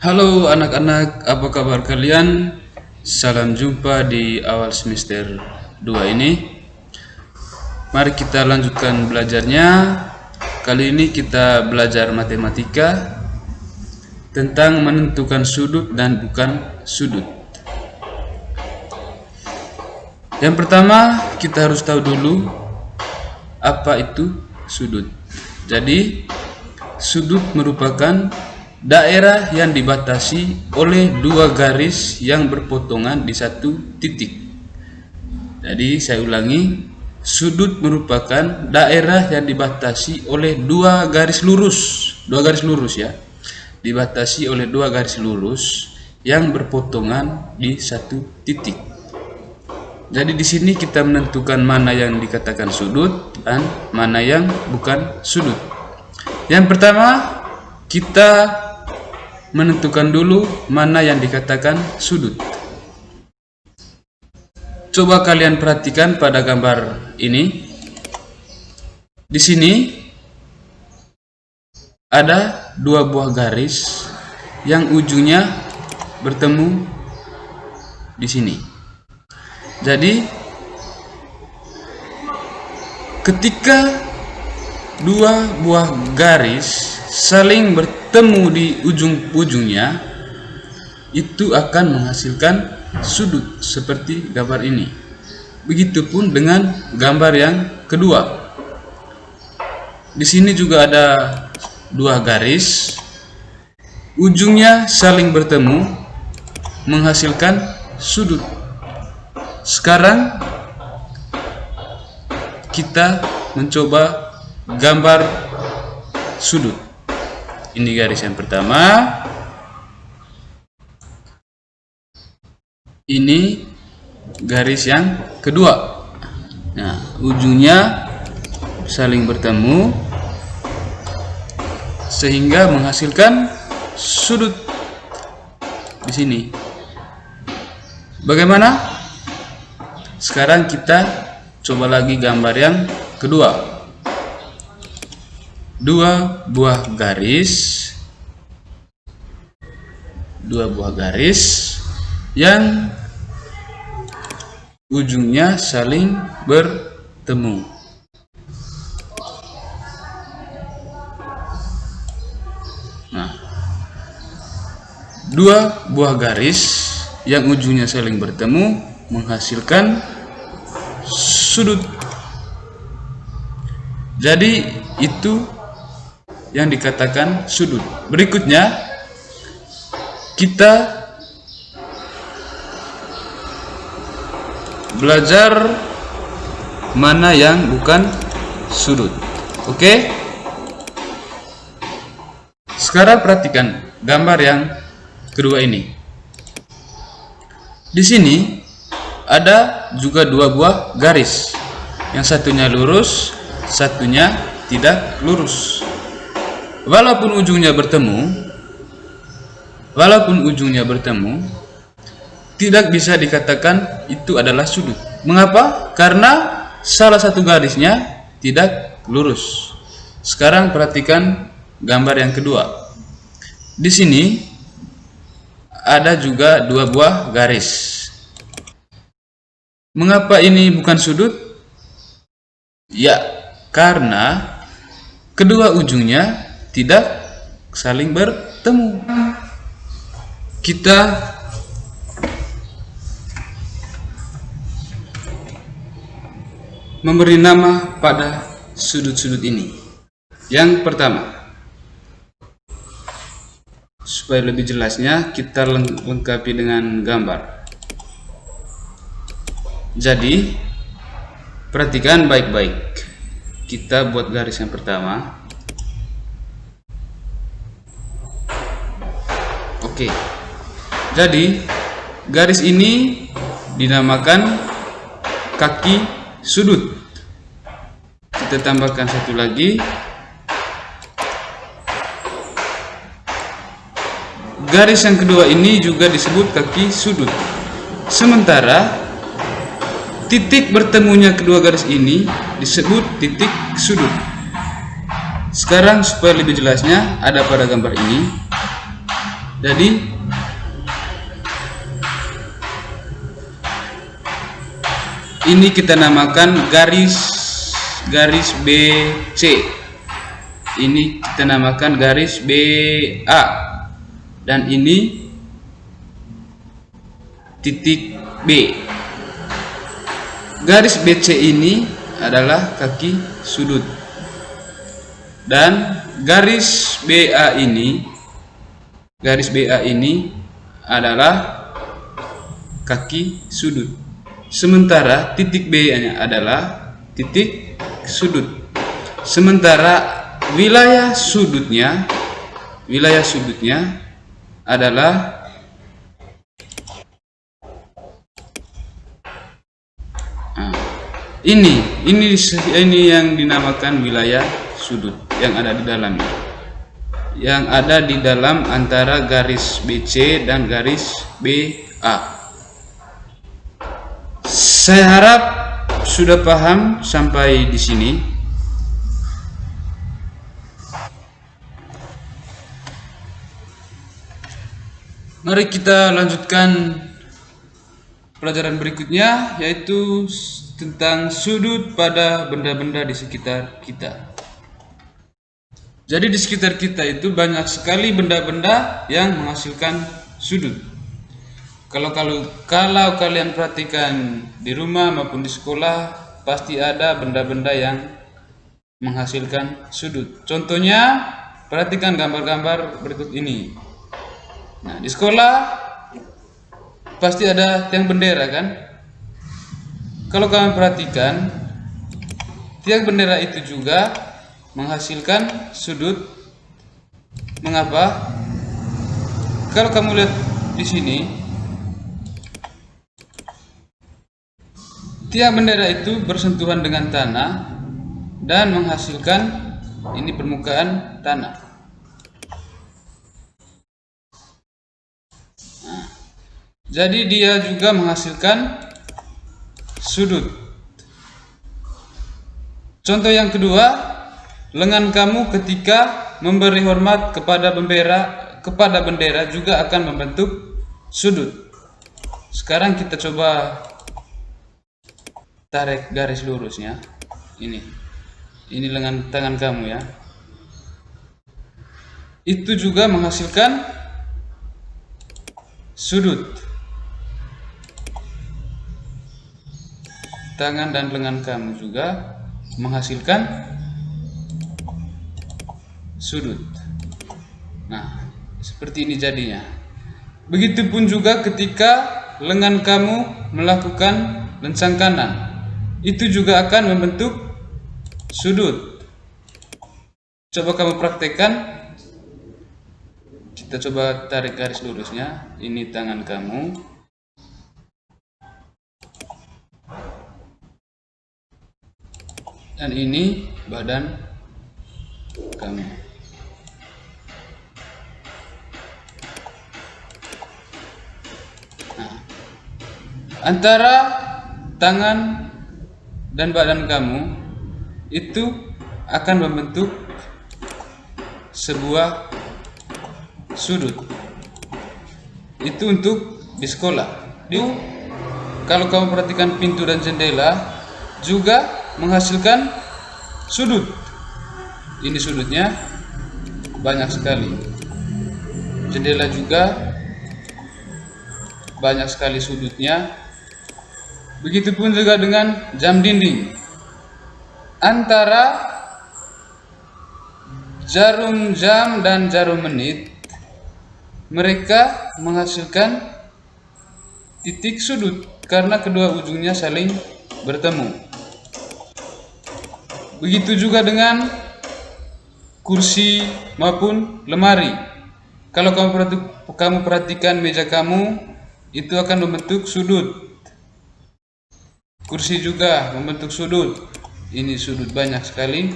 Halo anak-anak, apa kabar kalian? Salam jumpa di awal semester 2 ini. Mari kita lanjutkan belajarnya. Kali ini kita belajar matematika tentang menentukan sudut dan bukan sudut. Yang pertama, kita harus tahu dulu apa itu sudut. Jadi, sudut merupakan daerah yang dibatasi oleh dua garis yang berpotongan di satu titik. Jadi saya ulangi, sudut merupakan daerah yang dibatasi oleh dua garis lurus ya. Dibatasi oleh dua garis lurus yang berpotongan di satu titik. Jadi di sini kita menentukan mana yang dikatakan sudut dan mana yang bukan sudut. Yang pertama, kita menentukan dulu mana yang dikatakan sudut. Coba kalian perhatikan pada gambar ini. Di sini ada dua buah garis yang ujungnya bertemu di sini. Jadi ketika dua buah garis saling bertemu di ujung-ujungnya, itu akan menghasilkan sudut seperti gambar ini. Begitupun dengan gambar yang kedua. Di sini juga ada dua garis, ujungnya saling bertemu menghasilkan sudut. Sekarang kita mencoba gambar sudut. Ini garis yang pertama, ini garis yang kedua. Nah, ujungnya saling bertemu sehingga menghasilkan sudut di sini. Bagaimana? Sekarang kita coba lagi gambar yang kedua. Dua buah garis yang ujungnya saling bertemu. Nah, dua buah garis yang ujungnya saling bertemu menghasilkan sudut. Jadi itu yang dikatakan sudut. Berikutnya kita belajar mana yang bukan sudut. Oke? Sekarang perhatikan gambar yang kedua ini. Di sini ada juga dua buah garis. Yang satunya lurus, satunya tidak lurus. Walaupun ujungnya bertemu, tidak bisa dikatakan itu adalah sudut. Mengapa? Karena salah satu garisnya tidak lurus. Sekarang perhatikan gambar yang kedua. Di sini ada juga dua buah garis. Mengapa ini bukan sudut? Ya, karena kedua ujungnya tidak saling bertemu. Kita memberi nama pada sudut-sudut ini. Yang pertama, supaya lebih jelasnya kita lengkapi dengan gambar. Jadi perhatikan baik-baik. Kita buat garis yang pertama. Oke. Jadi garis ini dinamakan kaki sudut. Kita tambahkan satu lagi. Garis yang kedua ini juga disebut kaki sudut. Sementara titik bertemunya kedua garis ini disebut titik sudut. Sekarang supaya lebih jelasnya ada pada gambar ini. Jadi ini kita namakan garis BC. Ini kita namakan garis BA. Dan ini titik B. Garis BC ini adalah kaki sudut. Dan garis BA ini adalah kaki sudut. Sementara titik B-nya adalah titik sudut. Sementara wilayah sudutnya adalah ini yang dinamakan wilayah sudut yang ada di dalamnya, yang ada di dalam antara garis BC dan garis BA. Saya harap sudah paham sampai di sini. Mari kita lanjutkan pelajaran berikutnya, yaitu tentang sudut pada benda-benda di sekitar kita. Jadi di sekitar kita itu banyak sekali benda-benda yang menghasilkan sudut. Kalau kalian perhatikan di rumah maupun di sekolah, pasti ada benda-benda yang menghasilkan sudut. Contohnya, perhatikan gambar-gambar berikut ini. Nah, di sekolah pasti ada tiang bendera, kan? Kalau kalian perhatikan, tiang bendera itu juga menghasilkan sudut. Mengapa? Kalau kamu lihat di sini, tiang bendera itu bersentuhan dengan tanah dan menghasilkan ini permukaan tanah. Nah, jadi dia juga menghasilkan sudut. Contoh yang kedua, lengan kamu ketika memberi hormat kepada bendera juga akan membentuk sudut. Sekarang kita coba tarik garis lurusnya. Ini lengan tangan kamu ya. Itu juga menghasilkan sudut. Tangan dan lengan kamu juga menghasilkan sudut. Nah, seperti ini jadinya. Begitupun juga ketika lengan kamu melakukan lencang kanan, itu juga akan membentuk sudut. Coba kamu praktekkan. Kita coba tarik garis lurusnya. Ini tangan kamu. Dan ini badan kamu. Nah, antara tangan dan badan kamu itu akan membentuk sebuah sudut. Itu untuk di sekolah. Kalau kamu perhatikan pintu dan jendela juga menghasilkan sudut. Ini sudutnya banyak sekali. Jendela juga banyak sekali sudutnya. Begitupun juga dengan jam dinding. Antara jarum jam dan jarum menit, mereka menghasilkan titik sudut karena kedua ujungnya saling bertemu. Begitu juga dengan kursi maupun lemari. Kalau kamu perhatikan meja kamu, itu akan membentuk sudut. Kursi juga membentuk sudut. Ini sudut banyak sekali.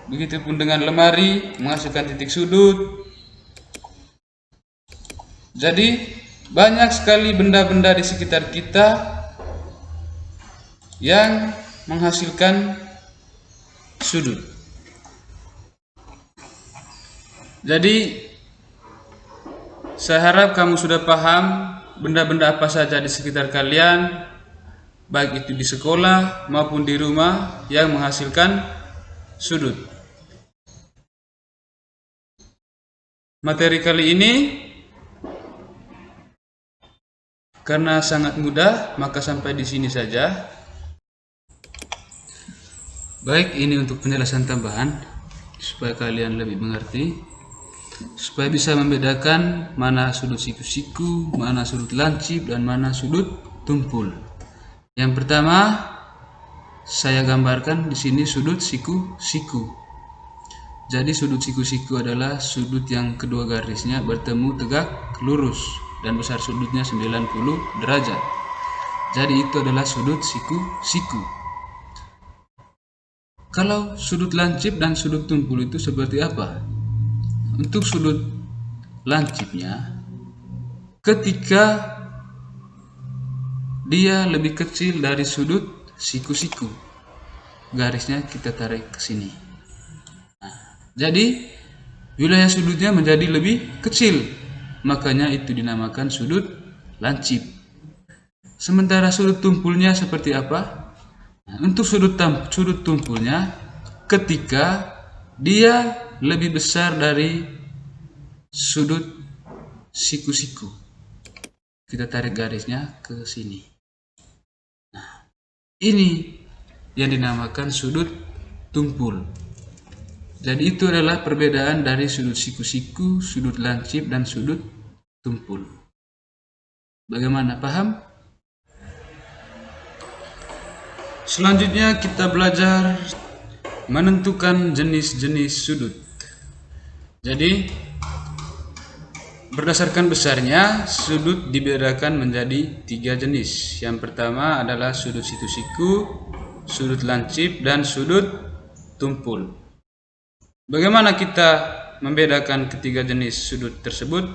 Begitupun dengan lemari menghasilkan titik sudut. Jadi banyak sekali benda-benda di sekitar kita yang menghasilkan sudut. Jadi Saya harap kamu sudah paham benda-benda apa saja di sekitar kalian, baik itu di sekolah maupun di rumah, yang menghasilkan sudut. Materi kali ini karena sangat mudah, maka sampai di sini saja. Baik, ini untuk penjelasan tambahan supaya kalian lebih mengerti, supaya bisa membedakan mana sudut siku-siku, mana sudut lancip, dan mana sudut tumpul. Yang pertama, saya gambarkan di sini sudut siku-siku. Jadi sudut siku-siku adalah sudut yang kedua garisnya bertemu tegak lurus dan besar sudutnya 90 derajat. Jadi itu adalah sudut siku-siku. Kalau sudut lancip dan sudut tumpul itu seperti apa? Untuk sudut lancipnya, ketika dia lebih kecil dari sudut siku-siku, garisnya kita tarik ke sini. Jadi wilayah sudutnya menjadi lebih kecil, makanya itu dinamakan sudut lancip. Sementara sudut tumpulnya seperti apa? Untuk sudut tumpulnya, ketika dia lebih besar dari sudut siku-siku, kita tarik garisnya ke sini. Nah, ini yang dinamakan sudut tumpul. Jadi itu adalah perbedaan dari sudut siku-siku, sudut lancip, dan sudut tumpul. Bagaimana, paham? Selanjutnya kita belajar menentukan jenis-jenis sudut. Jadi berdasarkan besarnya, sudut dibedakan menjadi 3 jenis. Yang pertama adalah sudut siku-siku, sudut lancip, dan sudut tumpul. Bagaimana kita membedakan ketiga jenis sudut tersebut?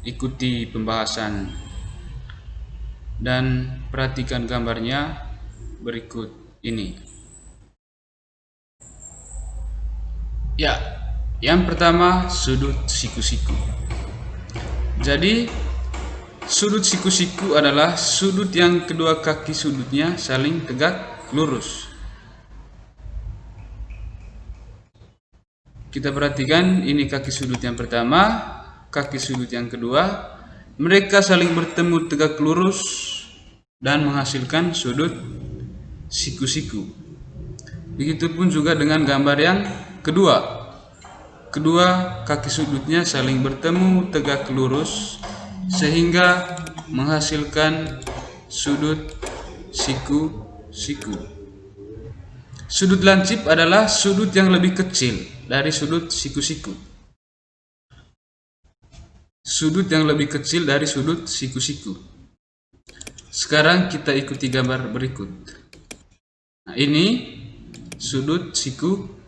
Ikuti pembahasan dan perhatikan gambarnya berikut ini. Ya, yang pertama sudut siku-siku. Jadi sudut siku-siku adalah sudut yang kedua kaki sudutnya saling tegak lurus. Kita perhatikan, ini kaki sudut yang pertama, kaki sudut yang kedua. Mereka saling bertemu tegak lurus dan menghasilkan sudut siku-siku. Begitupun juga dengan gambar yang kedua. Kedua kaki sudutnya saling bertemu tegak lurus sehingga menghasilkan sudut siku-siku. Sudut lancip adalah sudut yang lebih kecil dari sudut siku-siku. Sudut yang lebih kecil dari sudut siku-siku. Sekarang kita ikuti gambar berikut. Nah, ini sudut siku-siku.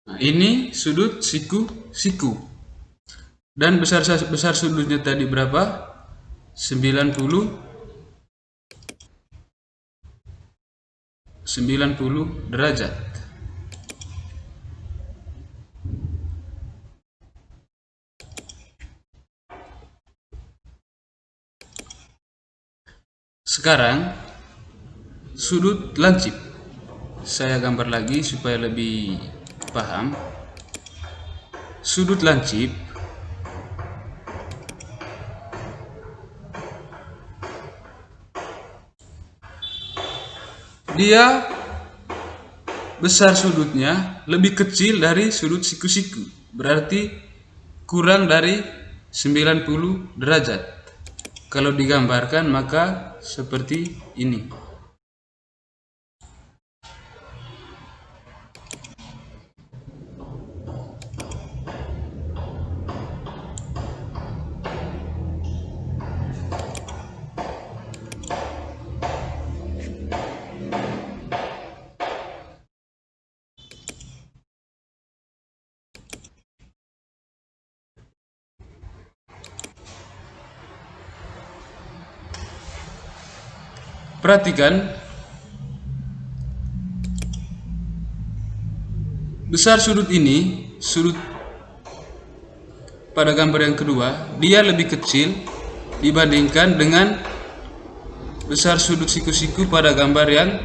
Nah, ini sudut siku-siku. Dan besar sudutnya tadi berapa? 90 derajat. Sekarang sudut lancip. Saya gambar lagi supaya lebih paham. Sudut lancip dia besar sudutnya lebih kecil dari sudut siku-siku, berarti kurang dari 90 derajat. Kalau digambarkan maka seperti ini. perhatikan besar sudut ini, sudut pada gambar yang kedua, dia lebih kecil dibandingkan dengan besar sudut siku-siku pada gambar yang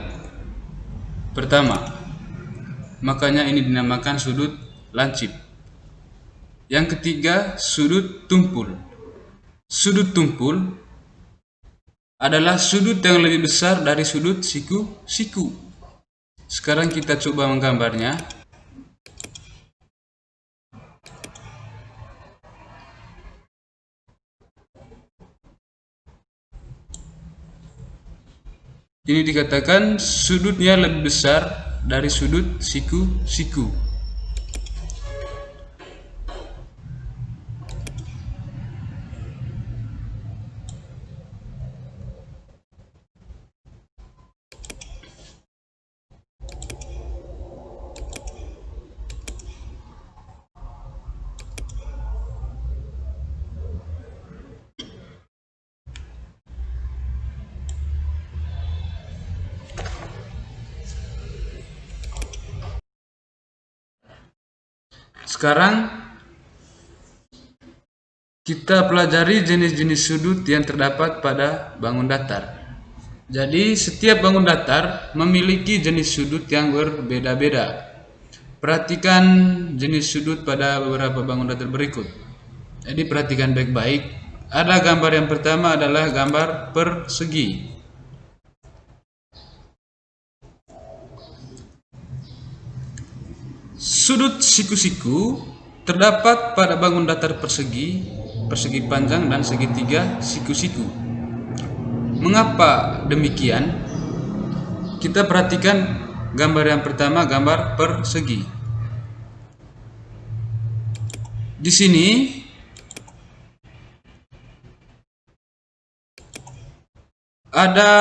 pertama. Makanya ini dinamakan sudut lancip. Yang ketiga, sudut tumpul. Sudut tumpul adalah sudut yang lebih besar dari sudut siku-siku. Sekarang kita coba menggambarnya. Ini dikatakan sudutnya lebih besar dari sudut siku-siku. Sekarang kita pelajari jenis-jenis sudut yang terdapat pada bangun datar. Jadi setiap bangun datar memiliki jenis sudut yang berbeda-beda. Perhatikan jenis sudut pada beberapa bangun datar berikut. Jadi perhatikan baik-baik. Ada gambar yang pertama adalah gambar persegi. Sudut siku-siku terdapat pada bangun datar persegi, persegi panjang dan segitiga siku-siku. Mengapa demikian? Kita perhatikan gambar yang pertama, gambar persegi. Di sini ada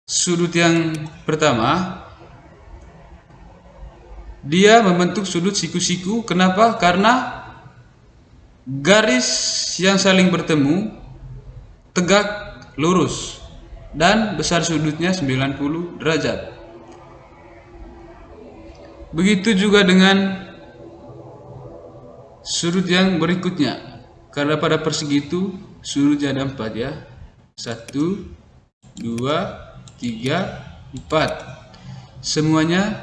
sudut yang pertama, dia membentuk sudut siku-siku. Kenapa? Karena garis yang saling bertemu tegak lurus dan besar sudutnya 90 derajat. Begitu juga dengan sudut yang berikutnya. Karena pada persegi itu sudutnya ada 4 ya. 1, 2, 3, 4. Semuanya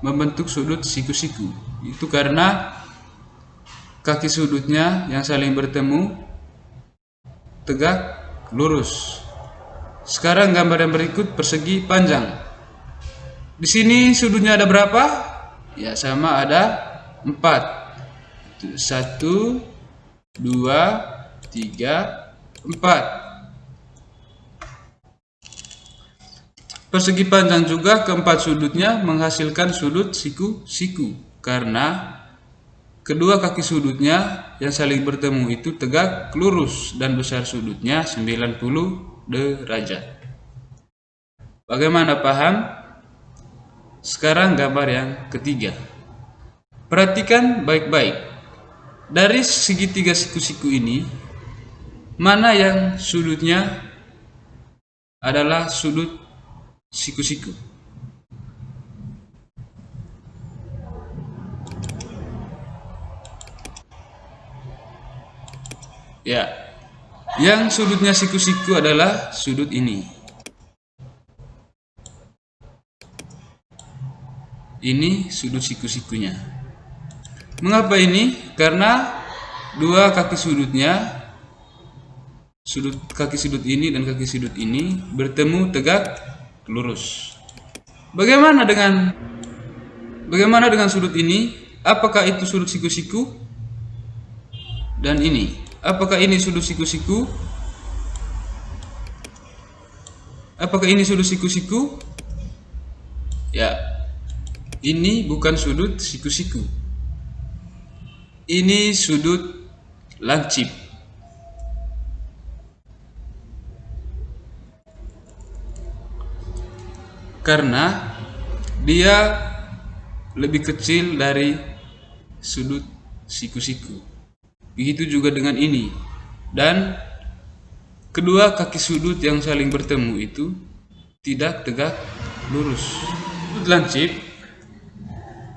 membentuk sudut siku-siku. Itu karena kaki sudutnya yang saling bertemu tegak lurus. Sekarang gambar yang berikut persegi panjang. Di sini sudutnya ada berapa? Ya sama, ada 4. 1, 2, 3, 4. Persegi panjang juga keempat sudutnya menghasilkan sudut siku-siku karena kedua kaki sudutnya yang saling bertemu itu tegak lurus dan besar sudutnya 90 derajat. Bagaimana paham? Sekarang gambar yang ketiga. Perhatikan baik-baik. Dari segitiga siku-siku ini, mana yang sudutnya adalah sudut siku-siku? Ya, yang sudutnya siku-siku adalah sudut ini. Ini sudut siku-sikunya. Mengapa ini? Karena dua kaki sudutnya, sudut kaki sudut ini dan kaki sudut ini bertemu tegak lurus. Bagaimana dengan sudut ini? Apakah itu sudut siku-siku? Dan ini, apakah ini sudut siku-siku? Apakah ini sudut siku-siku? Ya, ini bukan sudut siku-siku. Ini sudut lancip. Karena dia lebih kecil dari sudut siku-siku. Begitu juga dengan ini. Dan kedua kaki sudut yang saling bertemu itu tidak tegak lurus. Sudut lancip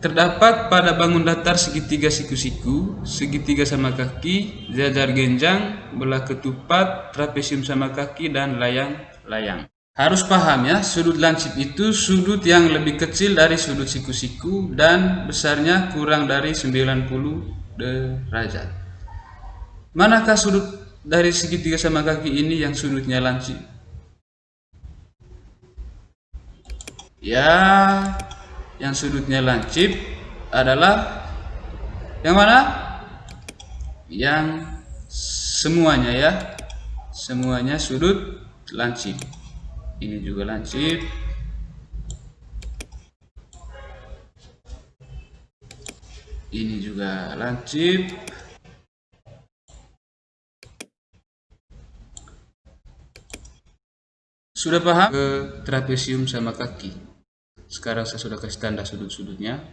terdapat pada bangun datar segitiga siku-siku, segitiga sama kaki, jajar genjang, belah ketupat, trapesium sama kaki, dan layang-layang. Harus paham ya, sudut lancip itu sudut yang lebih kecil dari sudut siku-siku dan besarnya kurang dari 90 derajat. Manakah sudut dari segitiga sama kaki ini yang sudutnya lancip? Ya, yang sudutnya lancip adalah yang mana? Yang semuanya ya, semuanya sudut lancip. Ini juga lancip, ini juga lancip, sudah paham? Ke trapesium sama kaki. Sekarang saya sudah kasih tanda sudut-sudutnya.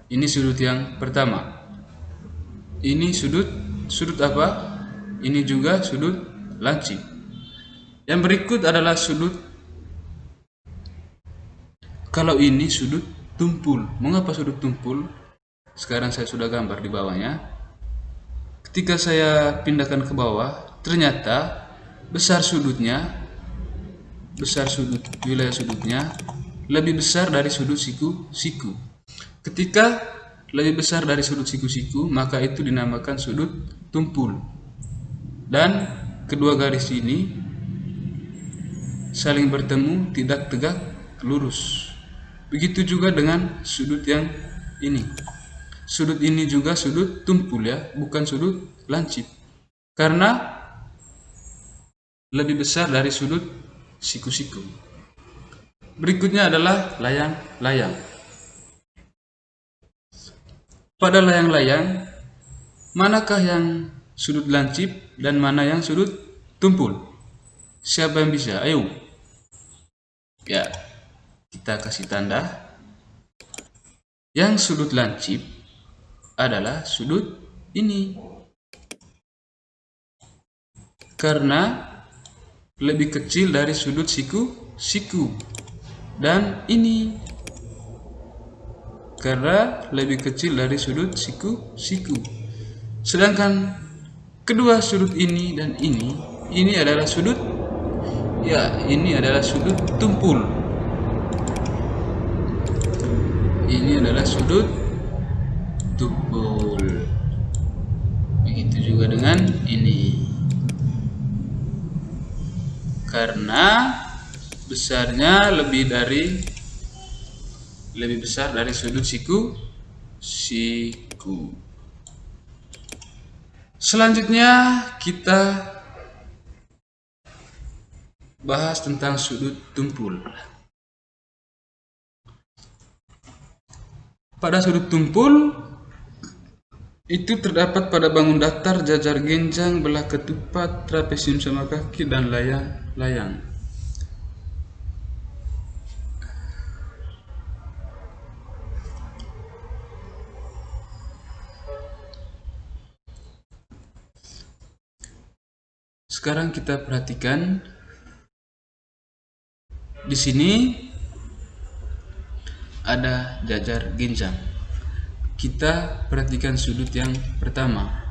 Ini sudut yang pertama. Ini sudut apa? Ini juga sudut lancip. Yang berikut adalah sudut. Kalau ini sudut tumpul. Mengapa sudut tumpul? Sekarang saya sudah gambar di bawahnya. Ketika saya pindahkan ke bawah, ternyata wilayah sudutnya lebih besar dari sudut siku-siku. Ketika lebih besar dari sudut siku-siku, maka itu dinamakan sudut tumpul. Dan kedua garis ini saling bertemu tidak tegak lurus. Begitu juga dengan sudut yang ini. Sudut ini juga sudut tumpul ya, bukan sudut lancip. Karena lebih besar dari sudut siku-siku. Berikutnya adalah layang-layang. Pada layang-layang, manakah yang sudut lancip dan mana yang sudut tumpul? Siapa yang bisa? Ayo. Ya, kita kasih tanda. Yang sudut lancip adalah sudut ini. Karena lebih kecil dari sudut siku-siku. Dan ini karena lebih kecil dari sudut siku-siku. Sedangkan kedua sudut ini dan ini adalah sudut, ya, ini adalah sudut tumpul. Ini adalah sudut tumpul. Begitu juga dengan ini. Karena besarnya lebih besar dari sudut siku. Selanjutnya kita bahas tentang sudut tumpul. Pada sudut tumpul itu terdapat pada bangun datar, jajar genjang, belah ketupat, trapesium sama kaki, dan layang-layang. Sekarang kita perhatikan di sini ada jajar genjang. Kita perhatikan sudut yang pertama.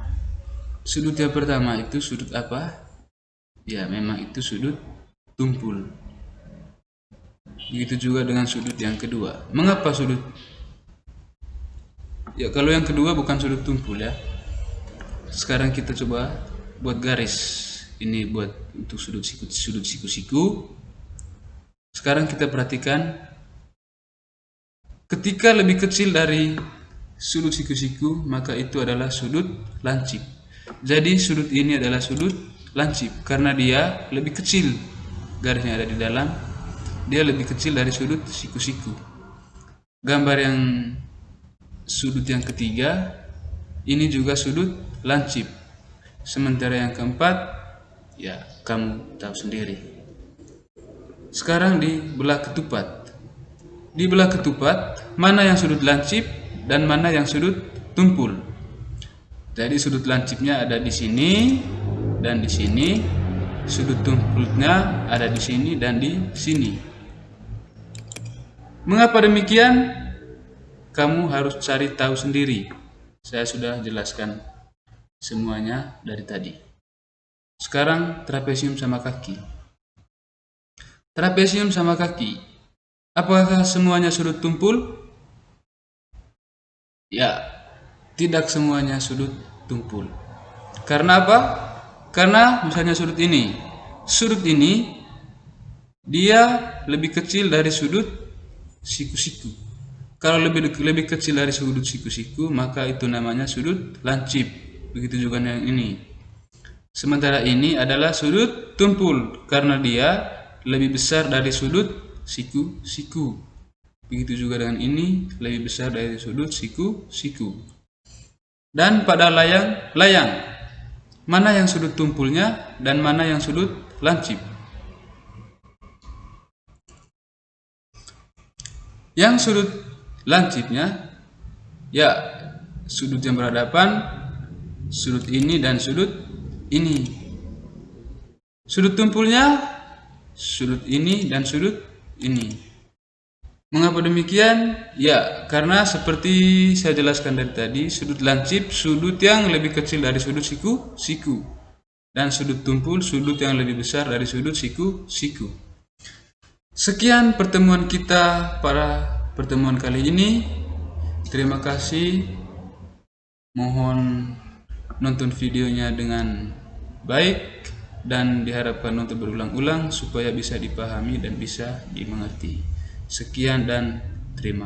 Sudut yang pertama itu sudut apa? Ya, memang itu sudut tumpul. Begitu juga dengan sudut yang kedua. Mengapa sudut? Ya, kalau yang kedua bukan sudut tumpul ya. Sekarang kita coba buat garis. Ini buat untuk sudut siku-siku. Sekarang kita perhatikan ketika lebih kecil dari sudut siku-siku, maka itu adalah sudut lancip. Jadi sudut ini adalah sudut lancip karena dia lebih kecil. Garisnya ada di dalam. Dia lebih kecil dari sudut siku-siku. Gambar yang sudut yang ketiga, ini juga sudut lancip. Sementara yang keempat, ya kamu tahu sendiri. Sekarang di belah ketupat. Di belah ketupat, mana yang sudut lancip dan mana yang sudut tumpul. Jadi sudut lancipnya ada di sini dan di sini. sudut tumpulnya ada di sini dan di sini. Mengapa demikian? Kamu harus cari tahu sendiri. Saya sudah jelaskan semuanya dari tadi. Sekarang trapesium sama kaki. Trapesium sama kaki. Apakah semuanya sudut tumpul? Ya, tidak semuanya sudut tumpul. Karena apa? Karena misalnya sudut ini. Sudut ini dia lebih kecil dari sudut siku-siku. Kalau lebih kecil dari sudut siku-siku, maka itu namanya sudut lancip. Begitu juga yang ini. Sementara ini adalah sudut tumpul karena dia lebih besar dari sudut siku-siku. Begitu juga dengan ini, lebih besar dari sudut siku-siku. Dan pada layang, mana yang sudut tumpulnya dan mana yang sudut lancip? Yang sudut lancipnya, ya sudut yang berhadapan, sudut ini dan sudut ini. Sudut tumpulnya, sudut ini dan sudut ini. Mengapa demikian? Ya, karena seperti saya jelaskan dari tadi, sudut lancip sudut yang lebih kecil dari sudut siku, dan sudut tumpul sudut yang lebih besar dari sudut siku. Sekian pertemuan kita pada pertemuan kali ini. Terima kasih. Mohon nonton videonya dengan baik dan diharapkan untuk berulang-ulang supaya bisa dipahami dan bisa dimengerti. Sekian dan terima kasih.